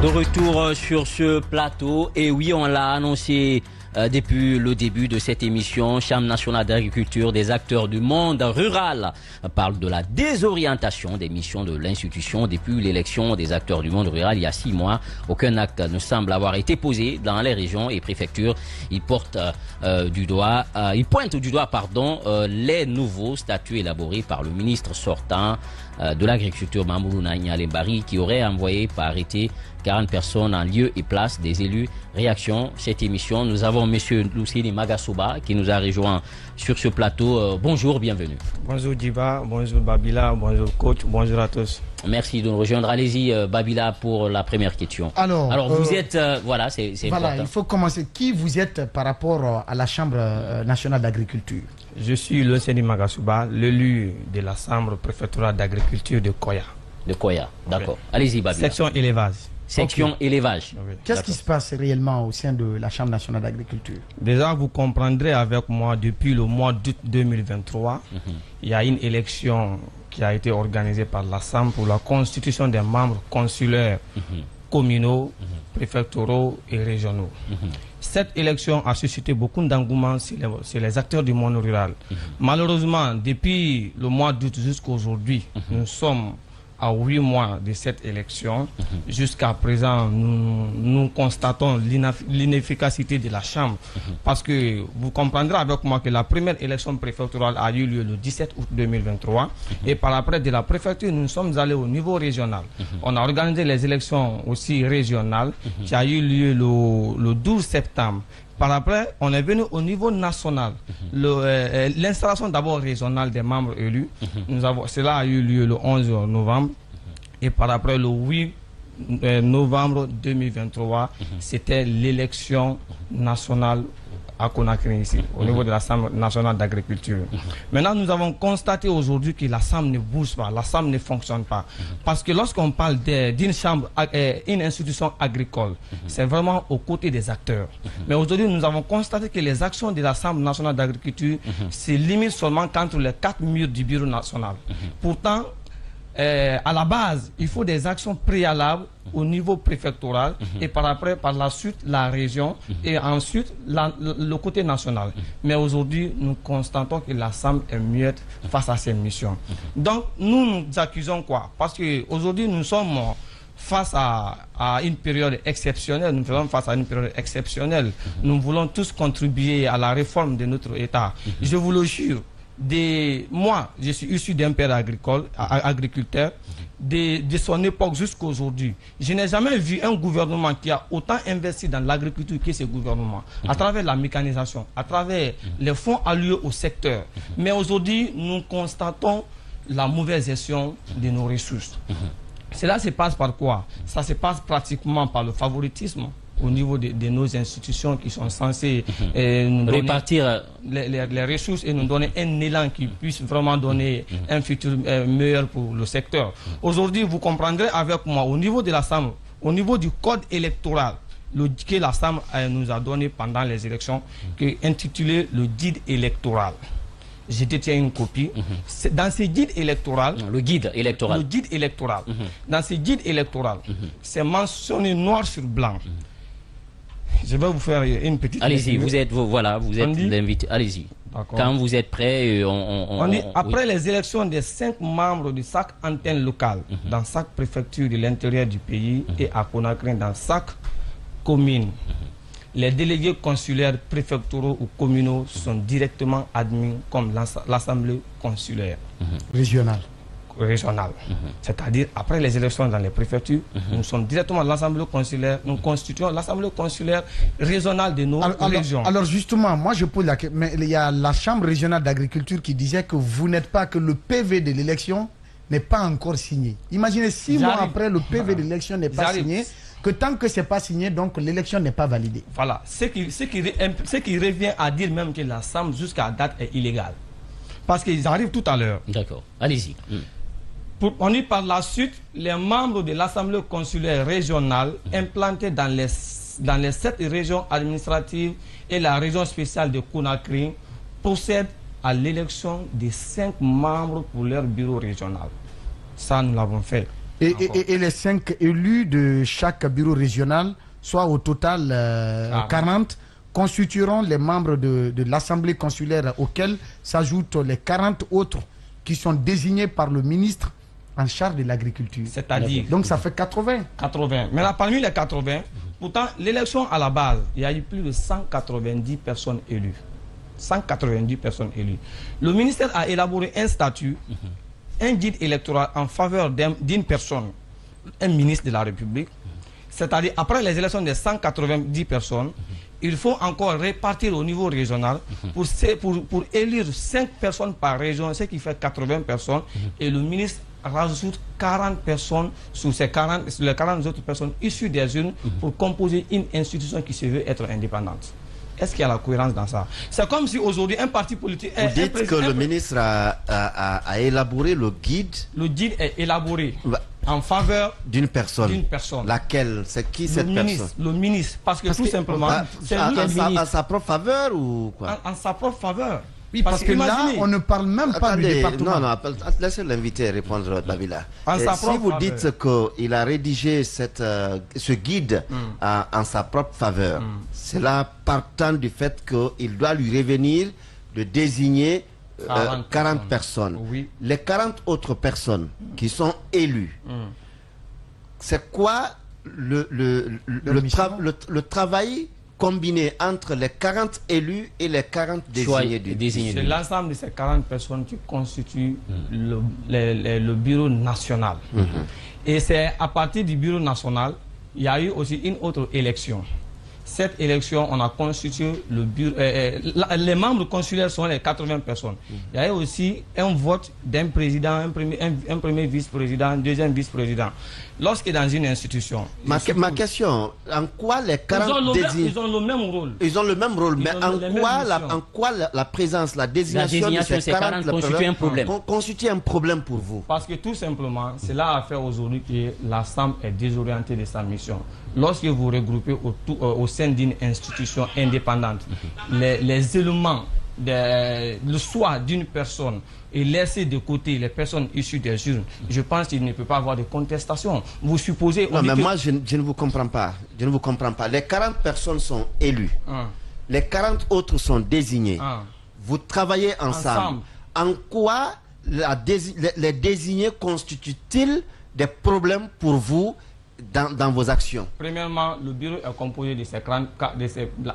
De retour sur ce plateau, et oui, on l'a annoncé depuis le début de cette émission, Chambre nationale d'agriculture, des acteurs du monde rural parle de la désorientation des missions de l'institution depuis l'élection des acteurs du monde rural il y a 6 mois. Aucun acte ne semble avoir été posé dans les régions et préfectures. Il pointe du doigt, les nouveaux statuts élaborés par le ministre sortant de l'agriculture Mamoudou Nialy Barry, qui aurait envoyé par arrêté 40 personnes en lieu et place des élus. Réaction, cette émission, nous avons M. Lucini Magasuba qui nous a rejoint sur ce plateau. Bonjour, bienvenue. Bonjour Djiba, bonjour Babila, bonjour coach, bonjour à tous. Merci de nous rejoindre. Allez-y Babila pour la première question. Alors vous êtes, voilà, c'est voilà, important. il faut commencer. Qui vous êtes par rapport à la Chambre nationale d'agriculture? Je suis Lucini Magasuba, l'élu de la Chambre préfectorale d'agriculture de Koya. De Koya, d'accord. Okay. Allez-y Babila. Section élevage. Section élevage. Oui. Qu'est-ce qui se passe réellement au sein de la Chambre nationale d'agriculture? Déjà, vous comprendrez avec moi, depuis le mois d'août 2023, il y a une élection qui a été organisée par la Chambre pour la constitution des membres consulaires communaux, préfectoraux et régionaux. Cette élection a suscité beaucoup d'engouement chez les acteurs du monde rural. Malheureusement, depuis le mois d'août jusqu'à aujourd'hui, nous sommes à 8 mois de cette élection. Jusqu'à présent, nous constatons l'inefficacité de la Chambre. Parce que vous comprendrez avec moi que la première élection préfectorale a eu lieu le 17 août 2023. Et par après de la préfecture, nous sommes allés au niveau régional. On a organisé les élections aussi régionales qui a eu lieu le 12 septembre. Par après, on est venu au niveau national. L'installation d'abord régionale des membres élus, cela a eu lieu le 11 novembre. Et par après, le 8 novembre 2023, c'était l'élection nationale à Conakry ici, au niveau de la Chambre nationale d'agriculture. Maintenant, nous avons constaté aujourd'hui que la Chambre ne bouge pas, la Chambre ne fonctionne pas. Parce que lorsqu'on parle d'une chambre, une institution agricole, c'est vraiment aux côtés des acteurs. Mais aujourd'hui, nous avons constaté que les actions de la Chambre nationale d'agriculture se limitent seulement qu'entre les 4 murs du bureau national. Pourtant, à la base, il faut des actions préalables au niveau préfectoral et par après, par la suite, la région et ensuite le côté national. Mais aujourd'hui, nous constatons que la Chambre est muette face à ces missions. Donc, nous accusons quoi? Parce qu'aujourd'hui, nous sommes face à une période exceptionnelle. Nous faisons face à une période exceptionnelle. Nous voulons tous contribuer à la réforme de notre État. Je vous le jure. Moi, je suis issu d'un père agriculteur, de son époque jusqu'à aujourd'hui. Je n'ai jamais vu un gouvernement qui a autant investi dans l'agriculture que ce gouvernement, à travers la mécanisation, à travers les fonds alloués au secteur. Mais aujourd'hui, nous constatons la mauvaise gestion de nos ressources. Cela se passe par quoi? Ça se passe pratiquement par le favoritisme au niveau de nos institutions qui sont censées nous répartir les ressources et nous donner un élan qui puisse vraiment donner un futur meilleur pour le secteur. Aujourd'hui, vous comprendrez avec moi, au niveau de la Chambre, au niveau du code électoral, que la Chambre nous a donné pendant les élections, qui est intitulé le guide électoral. Je détiens une copie. Dans ce guide électoral, le guide électoral, dans ce guide électoral, c'est mentionné noir sur blanc. Je vais vous faire une petite... Allez-y, vous êtes l'invité. Allez-y. Quand vous êtes prêt, on dit, après les élections des 5 membres de chaque antenne locale, dans chaque préfecture de l'intérieur du pays et à Conakry, dans chaque commune, les délégués consulaires préfectoraux ou communaux sont directement admis comme l'assemblée consulaire régionale. C'est-à-dire, après les élections dans les préfectures, nous sommes directement l'assemblée consulaire, nous constituons l'assemblée consulaire régionale de nos régions. Alors justement, moi je pose la question, mais il y a la Chambre régionale d'agriculture qui disait que vous n'êtes pas, que le PV de l'élection n'est pas encore signé. Imaginez 6 mois après, le PV de l'élection n'est pas signé, que tant que ce n'est pas signé, donc l'élection n'est pas validée. Voilà, ce qui revient à dire même que la Chambre jusqu'à date est illégale. Parce qu'ils arrivent tout à l'heure. D'accord, allez-y. On dit par la suite, les membres de l'Assemblée consulaire régionale implantée dans les 7 régions administratives et la région spéciale de Conakry procèdent à l'élection des 5 membres pour leur bureau régional. Ça, nous l'avons fait. Et les 5 élus de chaque bureau régional, soit au total 40, constitueront les membres de l'Assemblée consulaire auxquels s'ajoutent les 40 autres qui sont désignés par le ministre en charge de l'agriculture. C'est-à-dire... Donc ça fait 80. 80. Mais là, parmi les 80, pourtant, l'élection à la base, il y a eu plus de 190 personnes élues. 190 personnes élues. Le ministère a élaboré un statut, un guide électoral en faveur d'une personne, un ministre de la République. C'est-à-dire, après les élections des 190 personnes, il faut encore répartir au niveau régional pour élire 5 personnes par région, ce qui fait 80 personnes. Et le ministre rajoute 40 personnes sur les 40 autres personnes issues des urnes pour composer une institution qui se veut être indépendante. Est-ce qu'il y a la cohérence dans ça? C'est comme si aujourd'hui un parti politique... Vous dites que le ministre a élaboré le guide. Le guide est élaboré en faveur d'une personne. Laquelle? C'est qui cette personne? Le ministre. Parce que tout simplement... En sa propre faveur ou quoi? En sa propre faveur. Oui, parce que là, on ne parle même pas du département. Non, laissez l'invité répondre, Babila. Si vous dites qu'il a rédigé ce guide en sa propre faveur, c'est là partant du fait qu'il doit lui revenir de désigner 40 personnes. Oui. Les 40 autres personnes qui sont élues, c'est quoi le travail combiné entre les 40 élus et les 40 désignés? C'est l'ensemble de ces 40 personnes qui constituent le bureau national. Et c'est à partir du bureau national, il y a eu aussi une autre élection. Cette élection, on a constitué le bureau. Les membres consulaires sont les 80 personnes. Il y a eu aussi un vote d'un président, un premier vice-président, un deuxième vice-président. Lorsque dans une institution... Ma question, en quoi les 40 désignés... Ils ont le même rôle. Ils ont le même rôle, mais en quoi la présence, la désignation de ces 40 constitue un problème pour vous? Parce que tout simplement, c'est là à faire aujourd'hui que l'Assemblée est désorientée de sa mission. Lorsque vous regroupez au sein d'une institution indépendante, les éléments, le choix d'une personne et laisser de côté les personnes issues des urnes, je pense qu'il ne peut pas avoir de contestation. Vous supposez... Non, mais moi, je ne vous comprends pas. Je ne vous comprends pas. Les 40 personnes sont élues. Les 40 autres sont désignées. Vous travaillez ensemble. En quoi les désignés constituent-ils des problèmes pour vous dans vos actions? Premièrement, le bureau est composé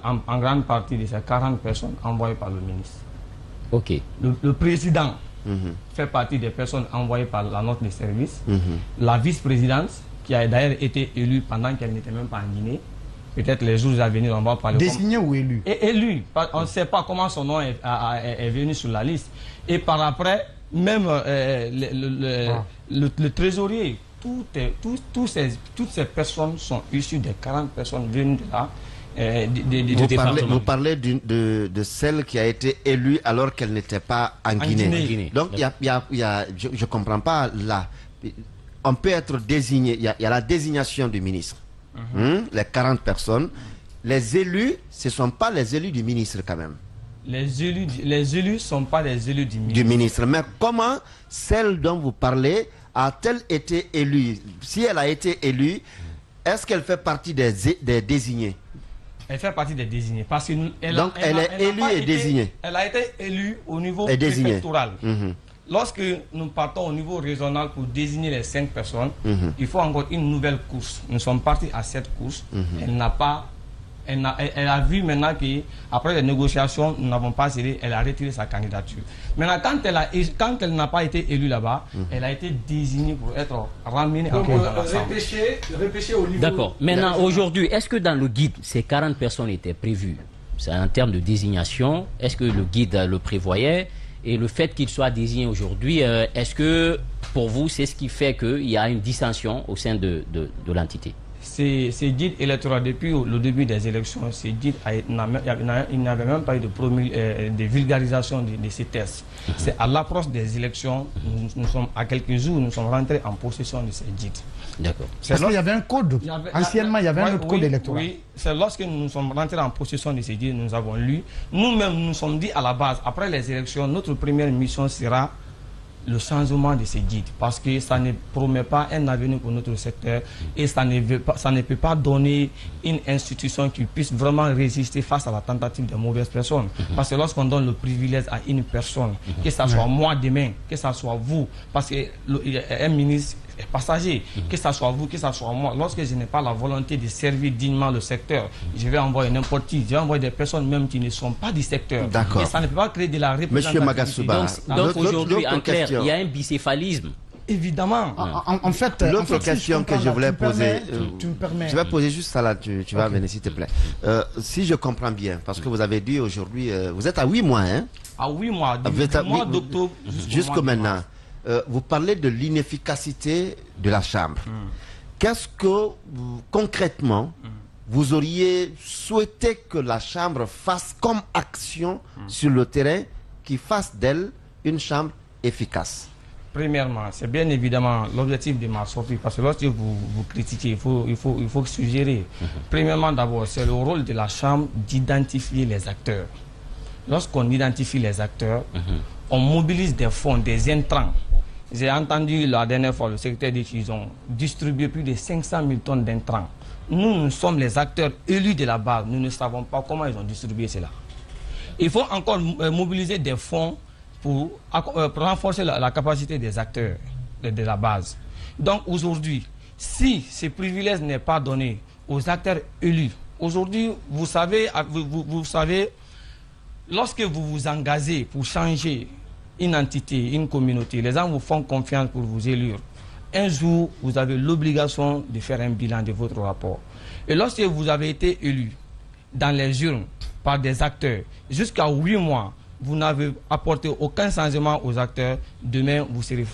en grande partie de ces 40 personnes envoyées par le ministre. Ok. Le président fait partie des personnes envoyées par la note de service. La vice-présidente, qui a d'ailleurs été élue pendant qu'elle n'était même pas en Guinée. Peut-être les jours à venir, on va parler. Désigné ou élu? Élu. On ne sait pas comment son nom est venu sur la liste. Et par après, même le trésorier, toutes ces personnes sont issues des 40 personnes venues de là. Vous parlez de celle qui a été élue alors qu'elle n'était pas en Guinée. Donc, je ne comprends pas là. On peut être désigné, il y a la désignation du ministre. Les 40 personnes. Les élus, ce ne sont pas les élus du ministre quand même. Les élus ne sont pas les élus du ministre. Mais comment celle dont vous parlez a-t-elle été élue? Si elle a été élue, est-ce qu'elle fait partie des désignés? Elle fait partie des désignés. Parce que donc elle est élue et désignée. Elle a été élue au niveau préfectoral. Lorsque nous partons au niveau régional pour désigner les 5 personnes, il faut encore une nouvelle course. Nous sommes partis à cette course. Elle a vu maintenant qu'après les négociations, nous n'avons pas cédé, elle a retiré sa candidature. Maintenant, quand elle n'a pas été élue là-bas, elle a été désignée pour être ramenée encore dans l'Assemblée. Repêcher au niveau... D'accord. Maintenant, aujourd'hui, est-ce que dans le guide, ces 40 personnes étaient prévues? C'est en termes de désignation, est-ce que le guide le prévoyait? Et le fait qu'il soit désigné aujourd'hui, est-ce que pour vous, c'est ce qui fait qu'il y a une dissension au sein de l'entité? Ces guides électoraux, depuis le début des élections, ces guides, il n'avait même pas eu de vulgarisation de ces tests. C'est à l'approche des élections, nous sommes à quelques jours, nous sommes rentrés en possession de ces guides. D'accord. Parce qu'il y avait un code. Anciennement, il y avait un autre code électoral. Oui, c'est lorsque nous sommes rentrés en possession de ces guides, nous avons lu. Nous-mêmes, nous nous sommes dit à la base, après les élections, notre première mission sera le changement de ces guides, parce que ça ne promet pas un avenir pour notre secteur et ça ne peut pas donner une institution qui puisse vraiment résister face à la tentative de mauvaises personnes. Parce que lorsqu'on donne le privilège à une personne, que ce soit moi demain, que ce soit vous, parce qu'un ministre est passager, que ce soit vous, que ce soit moi, lorsque je n'ai pas la volonté de servir dignement le secteur, je vais envoyer n'importe qui, je vais envoyer des personnes même qui ne sont pas du secteur. Et ça ne peut pas créer de la représentation. Monsieur Magasouba, donc aujourd'hui, en clair, il y a un bicéphalisme. Évidemment. En fait, l'autre question que je voulais poser, tu me permets. Je vais poser juste ça là, tu vas venir s'il te plaît. Si je comprends bien, parce que vous avez dit aujourd'hui, vous êtes à 8 mois, hein? À 8 mois, du mois d'octobre jusqu'au maintenant. Vous parlez de l'inefficacité de la Chambre. Qu'est-ce que, concrètement, vous auriez souhaité que la Chambre fasse comme action sur le terrain qui fasse d'elle une Chambre efficace? Premièrement, c'est bien évidemment l'objectif de ma sortie, parce que lorsque vous critiquez, il faut suggérer. Premièrement, d'abord, c'est le rôle de la Chambre d'identifier les acteurs. Lorsqu'on identifie les acteurs, on mobilise des fonds, des intrants. J'ai entendu la dernière fois le secrétaire dit qu'ils ont distribué plus de 500 000 tonnes d'intrants. Nous sommes les acteurs élus de la base. Nous ne savons pas comment ils ont distribué cela. Il faut encore mobiliser des fonds pour renforcer la capacité des acteurs de la base. Donc aujourd'hui, si ce privilège n'est pas donné aux acteurs élus, aujourd'hui, vous savez, lorsque vous vous engagez pour changer une entité, une communauté, les gens vous font confiance pour vous élire. Un jour, vous avez l'obligation de faire un bilan de votre rapport. Et lorsque vous avez été élu dans les urnes par des acteurs, jusqu'à 8 mois, vous n'avez apporté aucun changement aux acteurs, demain, vous serez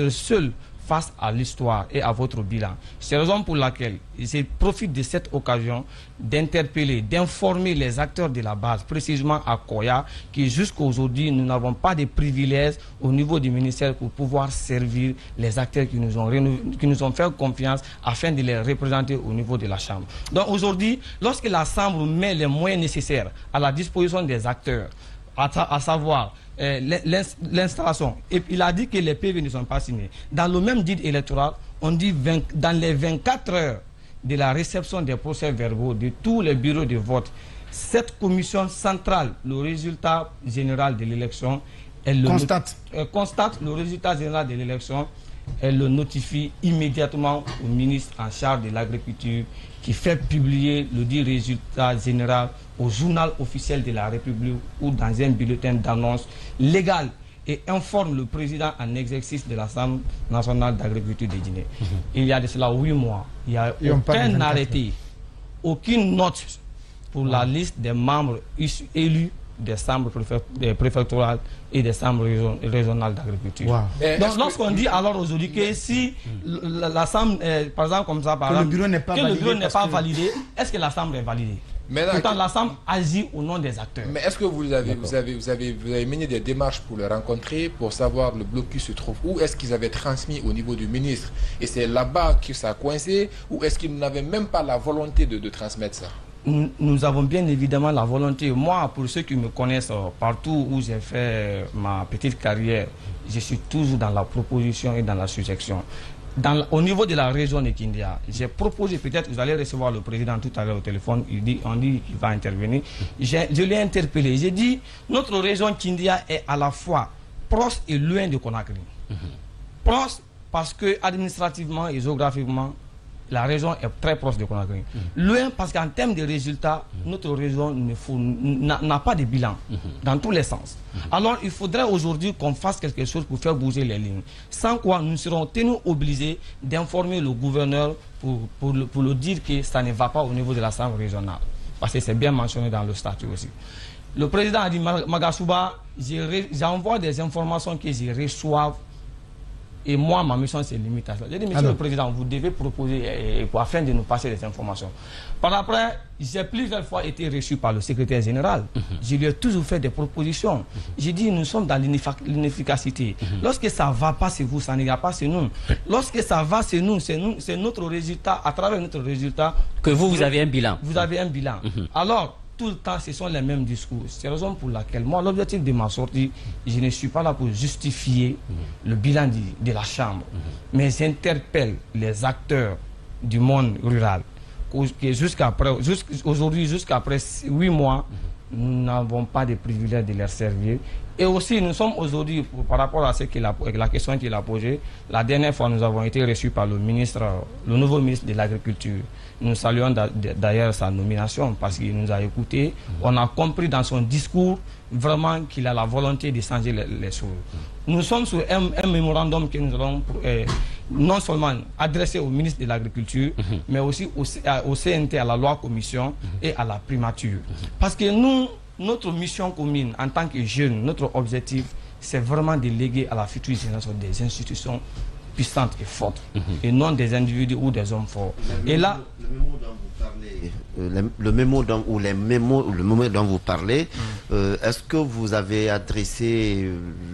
seul face à l'histoire et à votre bilan. C'est la raison pour laquelle je profite de cette occasion d'interpeller, d'informer les acteurs de la base, précisément à Koya, que jusqu'à aujourd'hui, nous n'avons pas de privilèges au niveau du ministère pour pouvoir servir les acteurs qui nous ont fait confiance afin de les représenter au niveau de la Chambre. Donc aujourd'hui, lorsque la Chambre met les moyens nécessaires à la disposition des acteurs, à savoir l'installation. Et il a dit que les PV ne sont pas signés. Dans le même guide électoral, on dit dans les 24 heures de la réception des procès-verbaux de tous les bureaux de vote, cette commission centrale, le résultat général de l'élection, elle constate le résultat général de l'élection, elle le notifie immédiatement au ministre en charge de l'agriculture qui fait publier le dit résultat général au journal officiel de la République ou dans un bulletin d'annonce légal et informe le président en exercice de l'Assemblée nationale d'agriculture de Guinée. Il y a de cela 8 mois, il n'y a aucun arrêté, aucune note pour la liste des membres élus des chambres préfectorales et des chambres régionales d'agriculture. Wow. Donc lorsqu'on dit alors aujourd'hui que si la chambre, par exemple comme ça, par exemple, que le bureau n'est pas validé, est-ce que la chambre est validée? Pourtant, la chambre agit au nom des acteurs. Mais est-ce que vous avez mené des démarches pour le rencontrer, pour savoir le blocus se trouve où? Est-ce qu'ils avaient transmis au niveau du ministre et c'est là-bas que ça a coincé? Ou est-ce qu'ils n'avaient même pas la volonté de transmettre ça? Nous avons bien évidemment la volonté. Moi, pour ceux qui me connaissent, partout où j'ai fait ma petite carrière, je suis toujours dans la proposition et dans la suggestion. Au niveau de la région de Kindia, j'ai proposé, peut-être vous allez recevoir le président tout à l'heure au téléphone, on dit qu'il va intervenir. Je l'ai interpellé, j'ai dit, notre région Kindia est à la fois proche et loin de Conakry. Proche parce que administrativement et géographiquement, la région est très proche de Conakry. Loin parce qu'en termes de résultats, notre région n'a pas de bilan dans tous les sens. Alors il faudrait aujourd'hui qu'on fasse quelque chose pour faire bouger les lignes. Sans quoi nous serons tenus obligés d'informer le gouverneur pour le dire que ça ne va pas au niveau de l'Assemblée régionale. Parce que c'est bien mentionné dans le statut aussi. Le président a dit, Magasouba, j'envoie des informations que je reçois. Et moi, ma mission, c'est limite à ça. J'ai dit, monsieur le président, vous devez proposer afin de nous passer des informations. Par après, j'ai plusieurs fois été reçu par le secrétaire général. Je lui ai toujours fait des propositions. J'ai dit, nous sommes dans l'inefficacité. Lorsque ça ne va pas, c'est vous, ça n'ira pas, c'est nous. Lorsque ça va, c'est nous, c'est notre résultat, à travers notre résultat. Que vous avez un bilan. Vous avez un bilan. Alors, tout le temps, ce sont les mêmes discours. C'est la raison pour laquelle, moi, l'objectif de ma sortie, je ne suis pas là pour justifier le bilan de la Chambre, mais j'interpelle les acteurs du monde rural. Aujourd'hui, jusqu'après 8 mois, nous n'avons pas de privilège de leur servir. Et aussi, nous sommes aujourd'hui, par rapport à la question qu'il a posée, la dernière fois, nous avons été reçus par le nouveau ministre de l'Agriculture. Nous saluons d'ailleurs sa nomination parce qu'il nous a écoutés. On a compris dans son discours vraiment qu'il a la volonté de changer les choses. Nous sommes sur un mémorandum que nous allons non seulement adresser au ministre de l'Agriculture, mais aussi au CNT, à la loi commission et à la primature. Parce que notre mission commune en tant que jeunes, notre objectif, c'est vraiment de léguer à la future génération des institutions puissantes et fortes, et non des individus ou des hommes forts. Et là, le mémo dont vous parlez, est-ce que vous avez adressé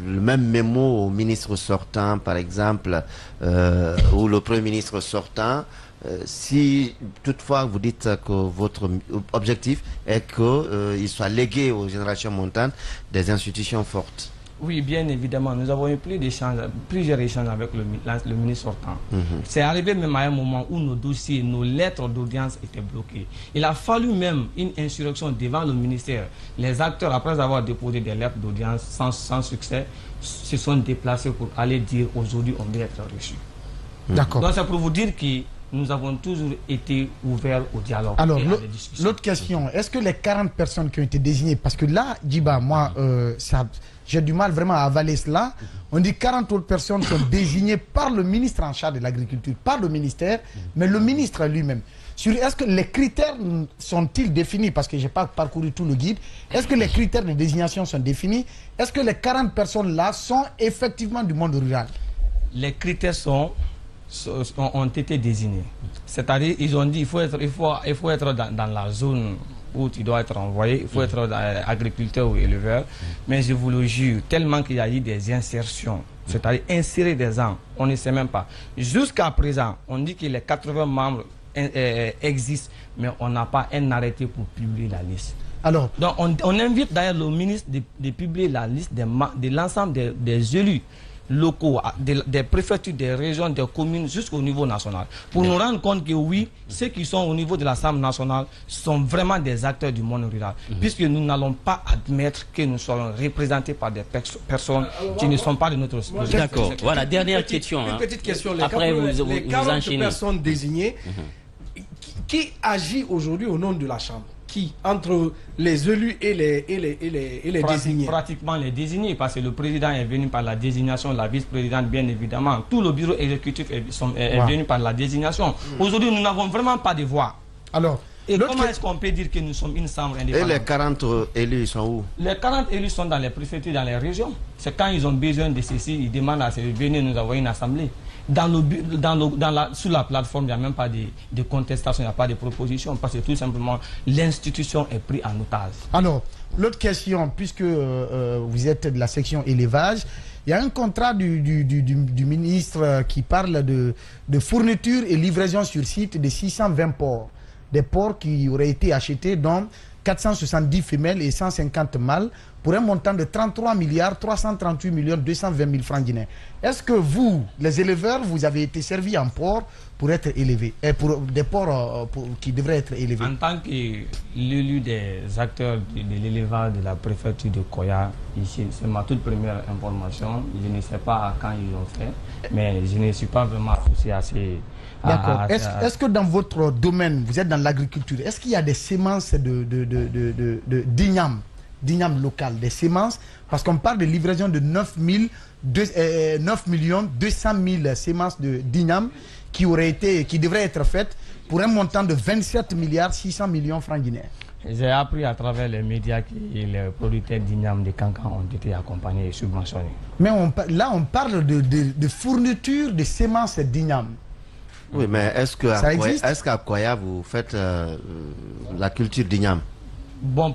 le même mémo au ministre sortant, par exemple, ou le Premier ministre sortant, si toutefois vous dites que votre objectif est qu'il soit légué aux générations montantes des institutions fortes? Oui, bien évidemment. Nous avons eu plusieurs échanges avec le ministre sortant. C'est arrivé même à un moment où nos dossiers, nos lettres d'audience étaient bloquées. Il a fallu même une insurrection devant le ministère. Les acteurs, après avoir déposé des lettres d'audience sans succès, se sont déplacés pour aller dire aujourd'hui on doit être reçu. D'accord. Donc c'est pour vous dire que nous avons toujours été ouverts au dialogue. Alors, l'autre question, est-ce que les 40 personnes qui ont été désignées, parce que là, Djiba, moi, j'ai du mal vraiment à avaler cela, on dit 40 autres personnes sont désignées par le ministre en charge de l'agriculture, par le ministère, mais le ministre lui-même. Est-ce que les critères sont-ils définis? Parce que je n'ai pas parcouru tout le guide. Est-ce que les critères de désignation sont définis? Est-ce que les 40 personnes-là sont effectivement du monde rural? Les critères ont été désignés. C'est-à-dire, ils ont dit qu'il faut être dans la zone où tu dois être envoyé, il faut être agriculteur ou éleveur. Mais je vous le jure, tellement qu'il y a eu des insertions, c'est-à-dire insérer des gens, on ne sait même pas. Jusqu'à présent, on dit que les 80 membres existent, mais on n'a pas un arrêté pour publier la liste. Alors, donc on invite d'ailleurs le ministre de publier la liste de l'ensemble des élus locaux, des préfectures, des régions, des communes jusqu'au niveau national. Pour nous rendre compte que oui, ceux qui sont au niveau de l'Assemblée nationale sont vraiment des acteurs du monde rural. Puisque nous n'allons pas admettre que nous soyons représentés par des personnes qui ne sont pas de notre société. D'accord. Voilà, dernière question. Une petite question. Après, les 40 enchaînez. personnes désignées, qui agit aujourd'hui au nom de la Chambre? Qui, entre les élus et les désignés? Pratiquement les désignés, parce que le président est venu par la désignation, la vice-présidente bien évidemment, tout le bureau exécutif est venu par la désignation. Aujourd'hui, nous n'avons vraiment pas de voix. Alors, et comment est-ce qu'on peut dire que nous sommes une chambre indépendante? Et les 40 élus sont où? Les 40 élus sont dans les préfectures, dans les régions. C'est quand ils ont besoin de ceci, ils demandent à venir nous avoir une assemblée. Sur la plateforme, il n'y a même pas de contestation, il n'y a pas de proposition, parce que tout simplement, l'institution est prise en otage. Alors, l'autre question, puisque vous êtes de la section élevage, il y a un contrat du ministre qui parle de fourniture et livraison sur site de 620 porcs. Des porcs qui auraient été achetés dont 470 femelles et 150 mâles pour un montant de 33 milliards 338 millions 220 000 francs guinéens. Est-ce que vous, les éleveurs, vous avez été servis en porc pour être élevés, et pour des porcs qui devraient être élevés? En tant que l'élu des acteurs de l'élevage de la préfecture de Koya, ici, c'est ma toute première information. Je ne sais pas à quand ils ont fait, mais je ne suis pas vraiment associé à ces... D'accord. Est-ce que dans votre domaine, vous êtes dans l'agriculture, est-ce qu'il y a des semences d'igname local, des semences? Parce qu'on parle de livraison de 9 200 000 semences d'igname qui devraient être faites pour un montant de 27 milliards 600 millions francs guinéens. J'ai appris à travers les médias que les producteurs d'igname de Cancan ont été accompagnés et subventionnés. Mais là, on parle de fourniture de semences d'igname. Oui, mais est-ce qu'à Koya, vous faites la culture d'igname? Bon,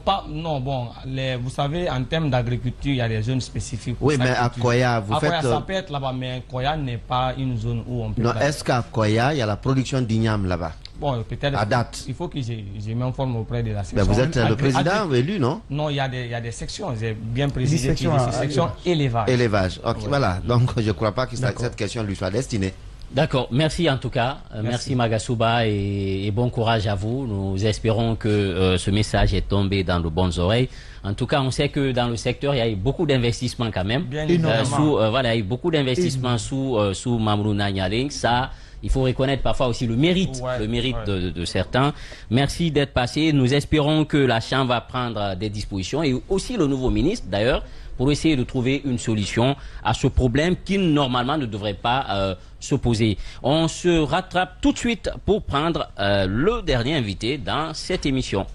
vous savez, en termes d'agriculture, il y a des zones spécifiques. Oui, mais à Koya, vous faites... ça peut être là-bas, mais Koya n'est pas une zone où on peut... Non, est-ce qu'à Koya, il y a la production d'igname là-bas? Bon, peut-être. À date. Il faut que je m'informe auprès de la section. Mais vous êtes le président élu, non? Non, il y a des sections. J'ai bien précisé qu'il y a des sections élevage. Élevage. Ok, voilà. Donc, je ne crois pas que cette question lui soit destinée. D'accord, merci en tout cas, merci Magasuba et bon courage à vous. Nous espérons que ce message est tombé dans de bonnes oreilles. En tout cas, on sait que dans le secteur, il y a eu beaucoup d'investissements quand même. Bien évidemment. Voilà, il y a eu beaucoup d'investissements sous Mamoudou Nialing. Ça, il faut reconnaître parfois aussi le mérite, de certains. Merci d'être passé. Nous espérons que la Chambre va prendre des dispositions et aussi le nouveau ministre d'ailleurs pour essayer de trouver une solution à ce problème qui normalement ne devrait pas se poser. On se rattrape tout de suite pour prendre le dernier invité dans cette émission.